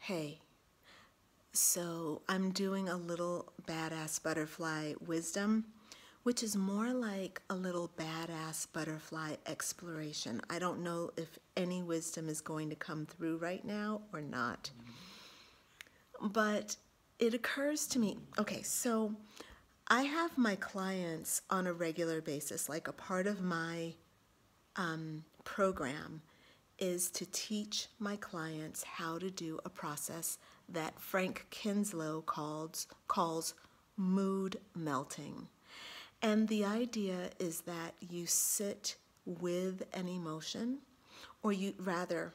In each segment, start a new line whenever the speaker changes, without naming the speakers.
Hey, so I'm doing a little badass butterfly wisdom, which is more like a little badass butterfly exploration. I don't know if any wisdom is going to come through right now or not, but it occurs to me. Okay, so I have my clients on a regular basis, like a part of my program is to teach my clients how to do a process that Frank Kinslow calls mood melting. And the idea is that you sit with an emotion, or rather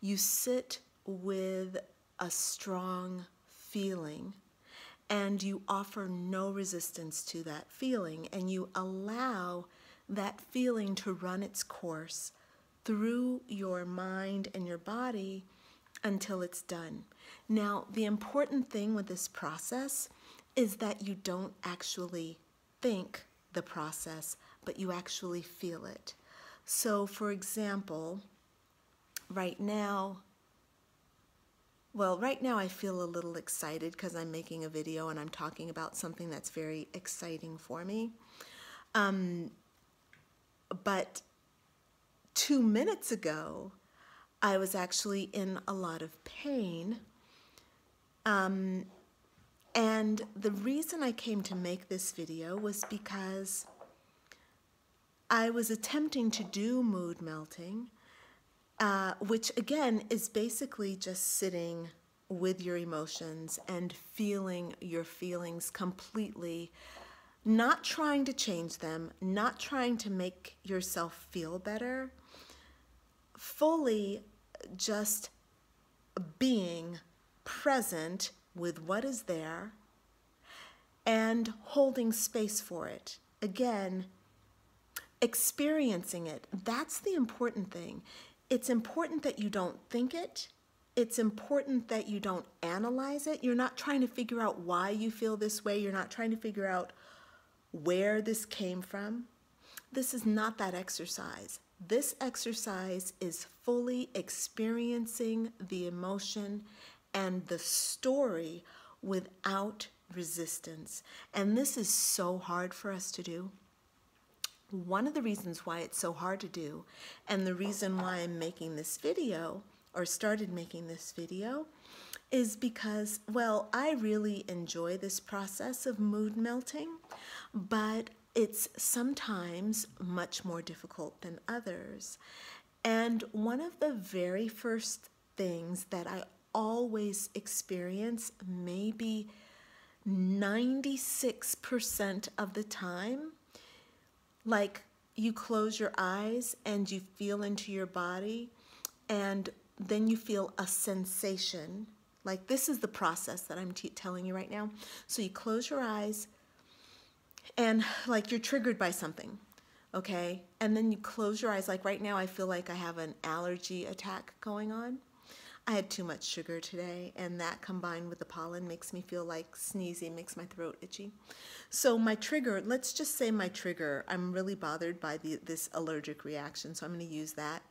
you sit with a strong feeling, and you offer no resistance to that feeling, and you allow that feeling to run its course through your mind and your body until it's done. Now, the important thing with this process is that you don't actually think the process, but you actually feel it. So, for example, right now I feel a little excited because I'm making a video and I'm talking about something that's very exciting for me. But 2 minutes ago, I was actually in a lot of pain. And the reason I came to make this video was because I was attempting to do mood melting, which again is basically just sitting with your emotions and feeling your feelings completely, not trying to change them, not trying to make yourself feel better, fully just being present with what is there and holding space for it. Again, experiencing it. That's the important thing. It's important that you don't think it. It's important that you don't analyze it. You're not trying to figure out why you feel this way. You're not trying to figure out where this came from. This is not that exercise. This exercise is fully experiencing the emotion and the story without resistance. And this is so hard for us to do. One of the reasons why it's so hard to do, and the reason why I'm making this video, or started making this video, is because, well, I really enjoy this process of mood melting, but it's sometimes much more difficult than others. And one of the very first things that I always experience, maybe 96% of the time, like you close your eyes and you feel into your body, and then you feel a sensation. Like, this is the process that I'm telling you right now. So you close your eyes and like you're triggered by something, okay? And then you close your eyes. Like right now I feel like I have an allergy attack going on. I had too much sugar today, and that combined with the pollen makes me feel like sneezy, makes my throat itchy. So my trigger, let's just say my trigger, I'm really bothered by this allergic reaction, so I'm going to use that.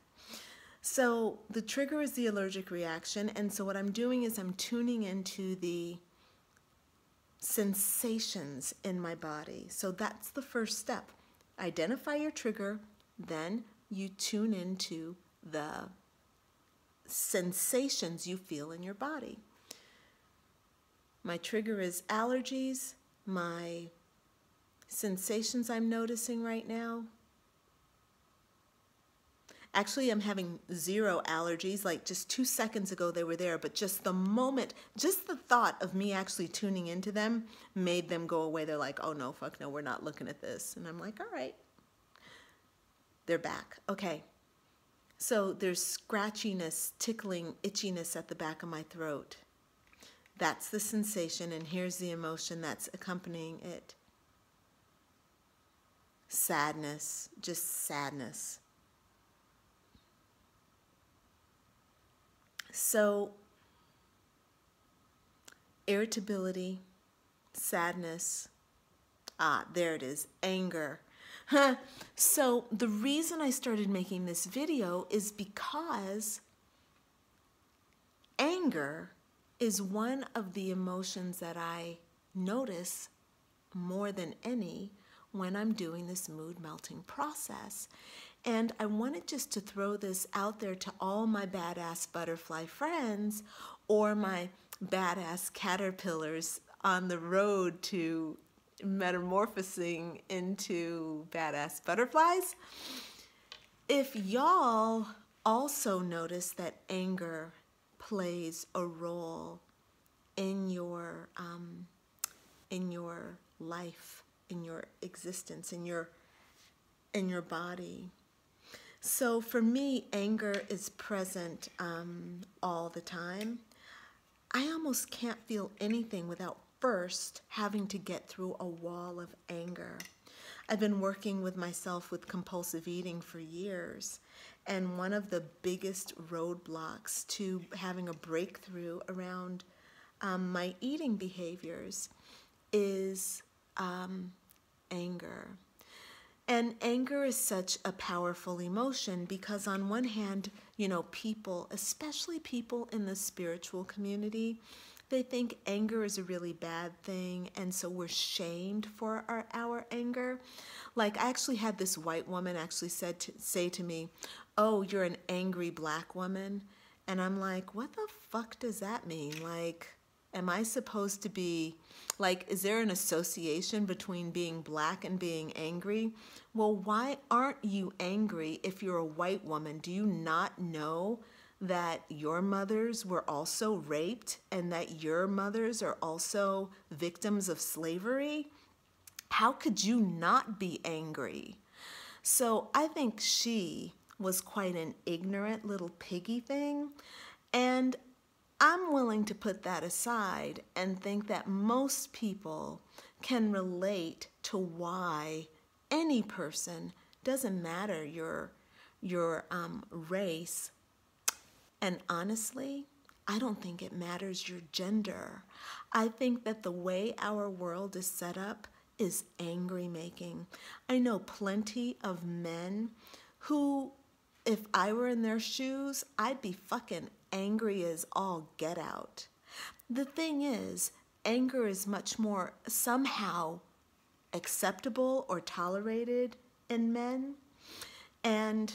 So the trigger is the allergic reaction, and so what I'm doing is I'm tuning into the sensations in my body. So that's the first step. Identify your trigger, then you tune into the sensations you feel in your body. My trigger is allergies. My sensations I'm noticing right now. Actually, I'm having 0 allergies. Like just 2 seconds ago they were there, but just the moment, just the thought of me actually tuning into them made them go away. They're like, oh no, fuck no, we're not looking at this. And I'm like, all right. They're back. Okay. So there's scratchiness, tickling, itchiness at the back of my throat. That's the sensation, and here's the emotion that's accompanying it. Sadness, just sadness. So, irritability, sadness, there it is, anger. So the reason I started making this video is because Anger is one of the emotions that I notice more than any when I'm doing this mood melting process. And I wanted just to throw this out there to all my badass butterfly friends or my badass caterpillars on the road to metamorphosing into badass butterflies. If y'all also notice that anger plays a role in your life, in your existence, in your body. So for me, anger is present all the time. I almost can't feel anything without first having to get through a wall of anger. I've been working with myself with compulsive eating for years, and one of the biggest roadblocks to having a breakthrough around my eating behaviors is anger. And anger is such a powerful emotion because on one hand, people, especially people in the spiritual community, they think anger is a really bad thing, and so we're shamed for our anger. Like, I actually had this white woman actually say to me, "Oh, you're an angry black woman." And I'm like, what the fuck does that mean? Like, am I supposed to be, like, is there an association between being black and being angry? Well, why aren't you angry if you're a white woman? Do you not know that your mothers were also raped and that your mothers are also victims of slavery? How could you not be angry? So I think she was quite an ignorant little piggy thing. And I'm willing to put that aside and think that most people can relate to why any person, doesn't matter your race, and honestly, I don't think it matters your gender. I think that the way our world is set up is angry making. I know plenty of men who, if I were in their shoes, I'd be fucking angry as all get out. The thing is, anger is much more somehow acceptable or tolerated in men. And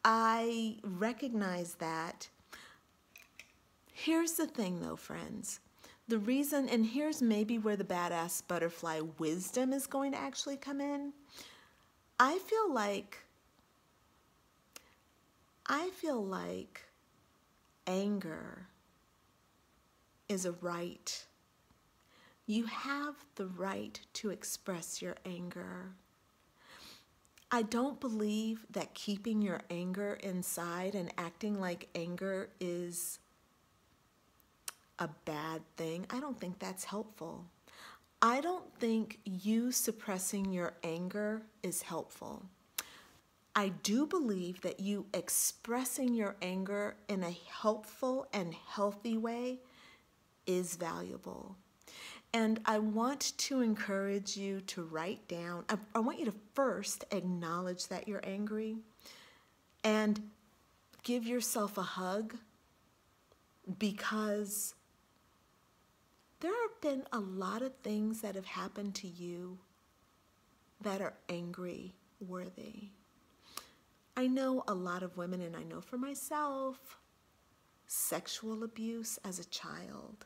I recognize that. Here's the thing though, friends. The reason, and here's maybe where the badass butterfly wisdom is going to actually come in. I feel like anger is a right. You have the right to express your anger. I don't believe that keeping your anger inside and acting like anger is a bad thing. I don't think that's helpful. I don't think you suppressing your anger is helpful. I do believe that you expressing your anger in a helpful and healthy way is valuable. And I want to encourage you to write down, I want you to first acknowledge that you're angry and give yourself a hug, because there have been a lot of things that have happened to you that are angry worthy. I know a lot of women, and I know for myself, sexual abuse as a child,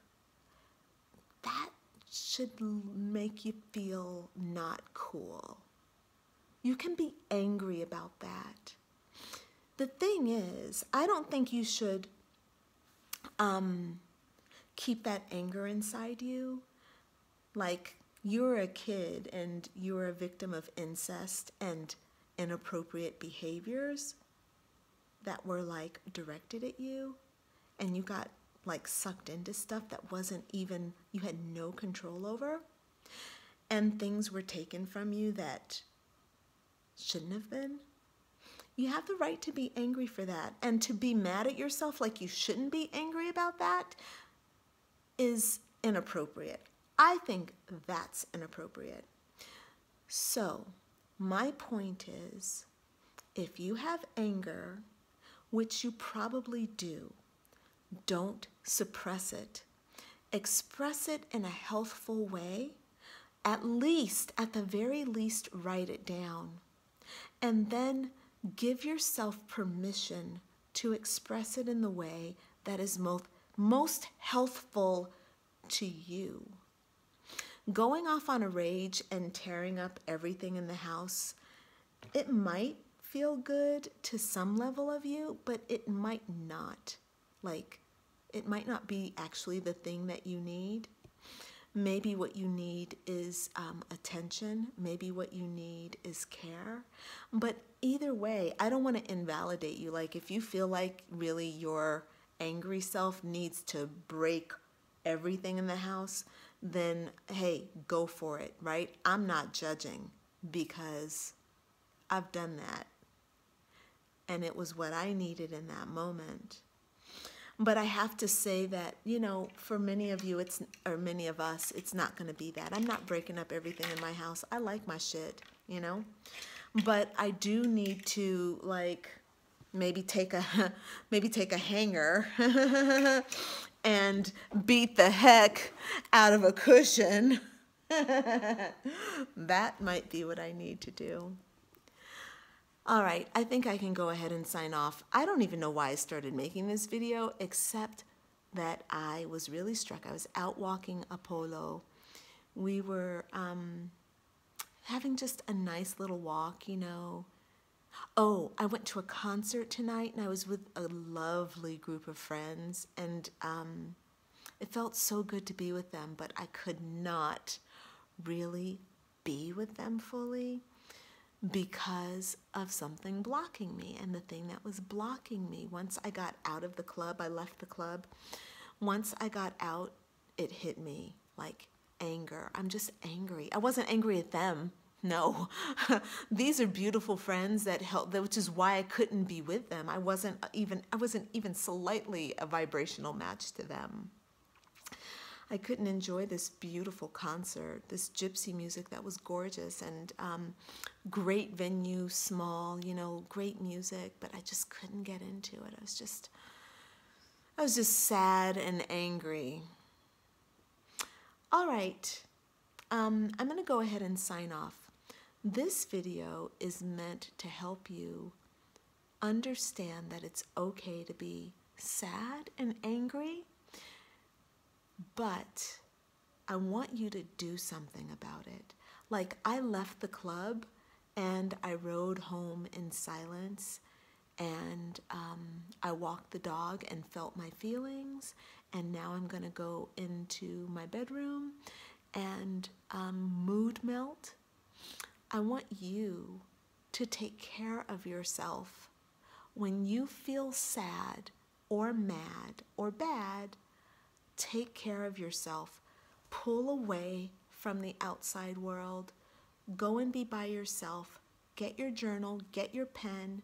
that should make you feel not cool. You can be angry about that. The thing is, I don't think you should keep that anger inside you. Like, you're a kid and you're a victim of incest and inappropriate behaviors that were like directed at you, and you got like sucked into stuff that wasn't even, you had no control over, and things were taken from you that shouldn't have been. You have the right to be angry for that, and to be mad at yourself like you shouldn't be angry about that is inappropriate. I think that's inappropriate. So my point is, if you have anger, which you probably do, Don't suppress it. Express it in a healthful way. At least, at the very least, write it down. And then give yourself permission to express it in the way that is most healthful to you. Going off on a rage and tearing up everything in the house, it might feel good to some level of you, but it might not. Like, it might not be actually the thing that you need. Maybe what you need is attention. Maybe what you need is care. But either way, I don't want to invalidate you. Like, if you feel like really your angry self needs to break everything in the house, then hey, go for it, right? I'm not judging because I've done that. And it was what I needed in that moment. But I have to say that, you know, for many of you, or many of us, it's not going to be that. I'm not breaking up everything in my house. I like my shit, you know. But I do need to, like, maybe take a hanger and beat the heck out of a cushion. That might be what I need to do. All right, I think I can go ahead and sign off. I don't even know why I started making this video, except that I was really struck. I was out walking Apollo. We were having just a nice little walk, you know. Oh, I went to a concert tonight, and I was with a lovely group of friends, and it felt so good to be with them, but I could not really be with them fully, because of something blocking me. And the thing that was blocking me, once I got out of the club, I left the club. Once I got out, it hit me like anger. I'm just angry. I wasn't angry at them. No. These are beautiful friends that help, which is why I couldn't be with them. I wasn't even slightly a vibrational match to them. I couldn't enjoy this beautiful concert, this gypsy music that was gorgeous, and great venue, small, you know, great music, but I just couldn't get into it. I was just sad and angry. All right, I'm going to go ahead and sign off. This video is meant to help you understand that it's okay to be sad and angry, but I want you to do something about it. Like, I left the club and I rode home in silence, and I walked the dog and felt my feelings, and now I'm going to go into my bedroom and mood melt. I want you to take care of yourself. When you feel sad or mad or bad, take care of yourself. Pull away from the outside world. Go and be by yourself. Get your journal, get your pen,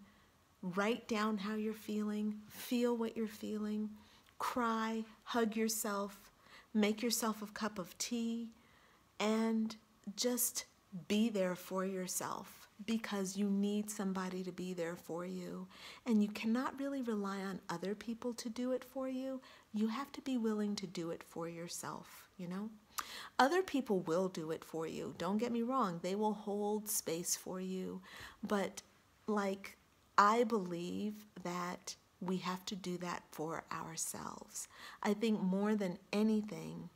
write down how you're feeling, feel what you're feeling, cry, hug yourself, make yourself a cup of tea, and just be there for yourself, because you need somebody to be there for you. And you cannot really rely on other people to do it for you. You have to be willing to do it for yourself, you know? Other people will do it for you. Don't get me wrong. They will hold space for you. But, like, I believe that we have to do that for ourselves. I think more than anything,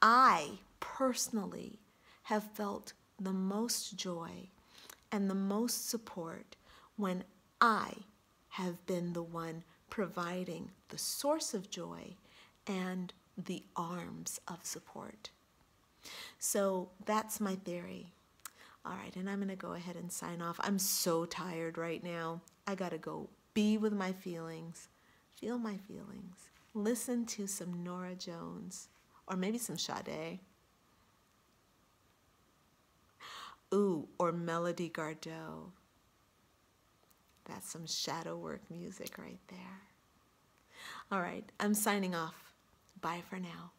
I personally have felt the most joy and the most support when I have been the one providing the source of joy and the arms of support. So that's my theory. All right, and I'm going to go ahead and sign off. I'm so tired right now. I got to go be with my feelings, feel my feelings, listen to some Nora Jones, or maybe some Sade. Ooh, or Melody Gardot. That's some shadow work music right there. All right, I'm signing off. Bye for now.